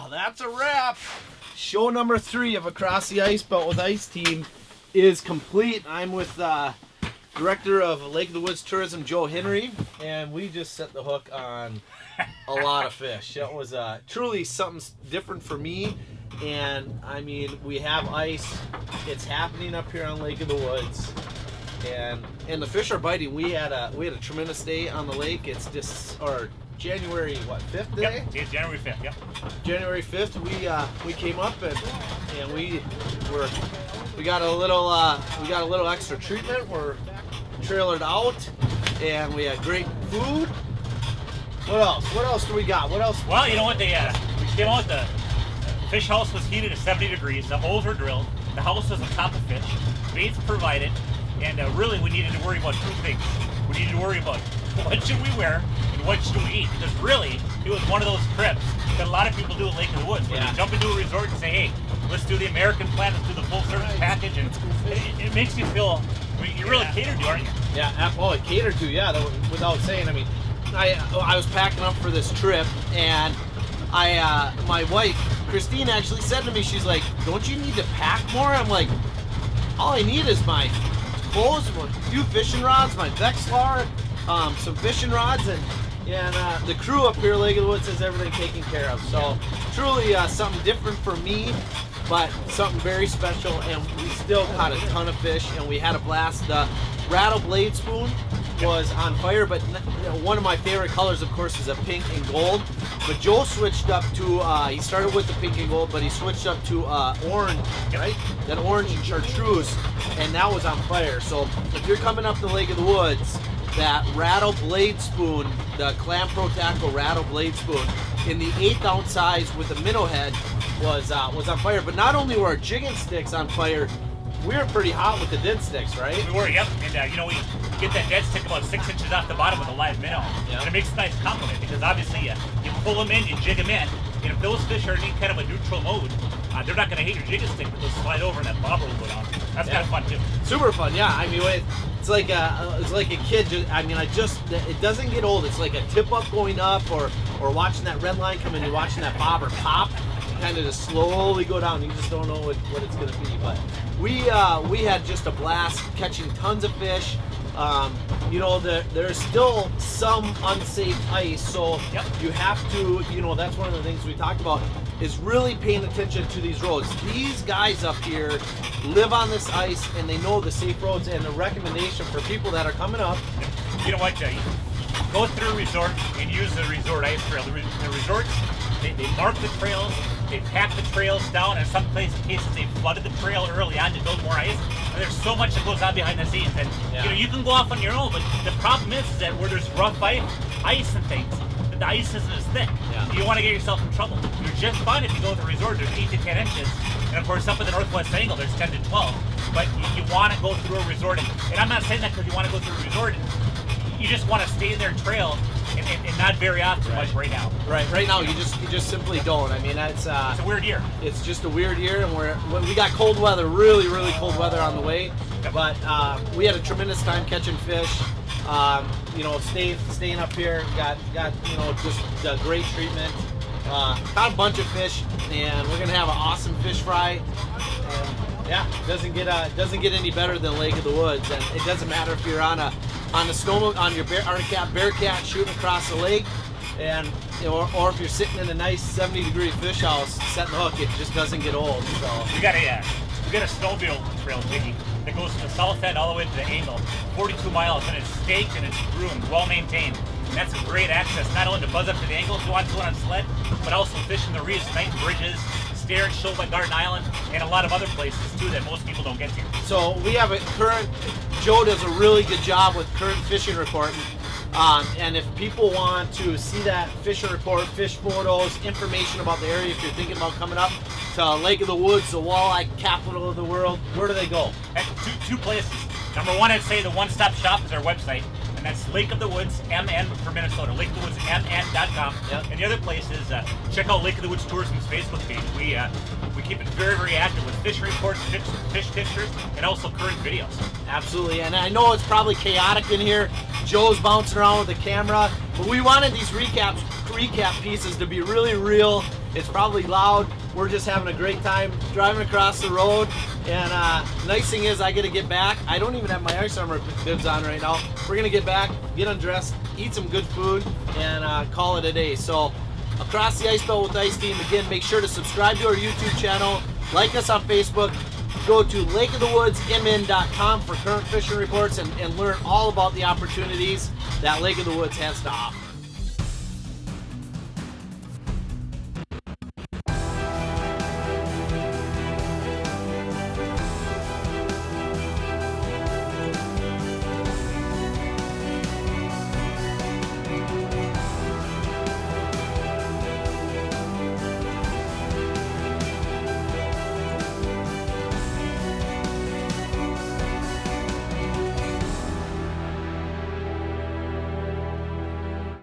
Well, that's a wrap. Show number 3 of Across the Ice Belt with Ice Team is complete. I'm with Director of Lake of the Woods Tourism, Joe Henry, and we just set the hook on a lot of fish. That was truly something different for me. And I mean, we have ice. It's happening up here on Lake of the Woods, and the fish are biting. We had a tremendous day on the lake. It's just January 5th today? Yep, it's January 5th. Yep. January 5th. We came up and we got a little extra treatment. We're trailered out, and we had great food. What else? What else do we got? What else? Well, you know what? We came out. The fish house was heated to 70 degrees. The holes were drilled. The house was on top of fish. Baits provided, and really we needed to worry about 2 things. We needed to worry about what should we wear and what should we eat, because really it was one of those trips that a lot of people do at Lake of the Woods, where they jump into a resort and say, hey, let's do the American plan, let's do the full service package, and it makes you feel you're really catered to, aren't you? Yeah, catered to, without saying. I mean, I was packing up for this trip, and my wife Christine actually said to me, she's like, don't you need to pack more? I'm like, all I need is my clothes, a few fishing rods, my Vexilar, some fishing rods, and the crew up here at Lake of the Woods has everything taken care of. So truly something different for me, but something very special, and we still caught a ton of fish, and we had a blast. The rattle blade spoon was on fire, but one of my favorite colors, of course, is a pink and gold. But Joe switched up to, he started with the pink and gold, but he switched up to orange, right? That orange and chartreuse, and that was on fire. So if you're coming up the Lake of the Woods, that rattle blade spoon, the Clam Pro Tackle rattle blade spoon, in the 1/8 ounce size with the minnow head was on fire. But not only were our jigging sticks on fire, we were pretty hot with the dead sticks, right? We were, yep. And we get that dead stick about 6 inches off the bottom with a live minnow. Yep. And it makes a nice compliment, because obviously you pull them in, you jig them in, and if those fish are in any kind of a neutral mode, they're not going to hate your jigging stick, but they'll slide over and that bobber will go down. That's kind of fun too. Super fun, yeah. I mean, it's like a kid. It doesn't get old. It's like a tip up going up, or watching that red line come in, you're watching that bobber pop, kind of just slowly go down. You just don't know what it's going to be. But we had just a blast catching tons of fish. There's still some unsafe ice, so you have to, that's one of the things we talked about, is really paying attention to these roads. These guys up here live on this ice, and they know the safe roads, and the recommendation for people that are coming up. You know what, go through a resort and use the resort ice trail. The resorts, they mark the trails, they pack the trails down, and in some cases they flooded the trail early on to build more ice. And there's so much that goes on behind the scenes, and you can go off on your own, but the problem is that where there's rough ice and things, the ice isn't as thick. You want to get yourself in trouble. You're just fine if you go to the resort. There's 8 to 10 inches, and of course up in the northwest angle there's 10 to 12. But you want to go through a resort, and I'm not saying that because you want to go through a resort. You just want to stay in their trail and not very often much right now. Right now you just simply don't. I mean, it's a weird year. It's just a weird year, and we got cold weather, really cold weather on the way. But we had a tremendous time catching fish. Staying up here, got just a great treatment. Caught a bunch of fish, and we're gonna have an awesome fish fry. And doesn't get any better than Lake of the Woods. And it doesn't matter if you're on a snowmobile, on your Bearcat shooting across the lake, and or if you're sitting in a nice 70-degree fish house setting the hook, it just doesn't get old. So we got a snowmobile trail, Jiggy, that goes from the south end all the way to the angle, 42 miles, and it's staked and it's groomed, well maintained. And that's a great access, not only to buzz up to the angle if you want to go on sled, but also fishing the reefs, nice bridges, Stair and Shoal by Garden Island, and a lot of other places too that most people don't get to. So we have Joe does a really good job with current fishing reporting. And if people want to see that fishing report, fish photos, information about the area, if you're thinking about coming up to Lake of the Woods, the walleye capital of the world, where do they go? At two places. Number one, I'd say the one-stop shop is our website, and that's Lake of the Woods, MN for Minnesota, lakeofthewoodsmn.com. And the other place is check out Lake of the Woods Tourism's Facebook page. We keep it very, very active with fish reports, fish pictures, and also current videos. Absolutely, and I know it's probably chaotic in here. Joe's bouncing around with the camera, but we wanted these recap pieces to be really real It's probably loud. We're just having a great time driving across the road. And nice thing is I get to get back. I don't even have my ice armor bibs on right now. We're gonna get back, get undressed, eat some good food, and call it a day. So Across the Ice Belt with Ice Team, again, make sure to subscribe to our YouTube channel, like us on Facebook, go to lakeofthewoodsmn.com for current fishing reports and learn all about the opportunities that Lake of the Woods has to offer.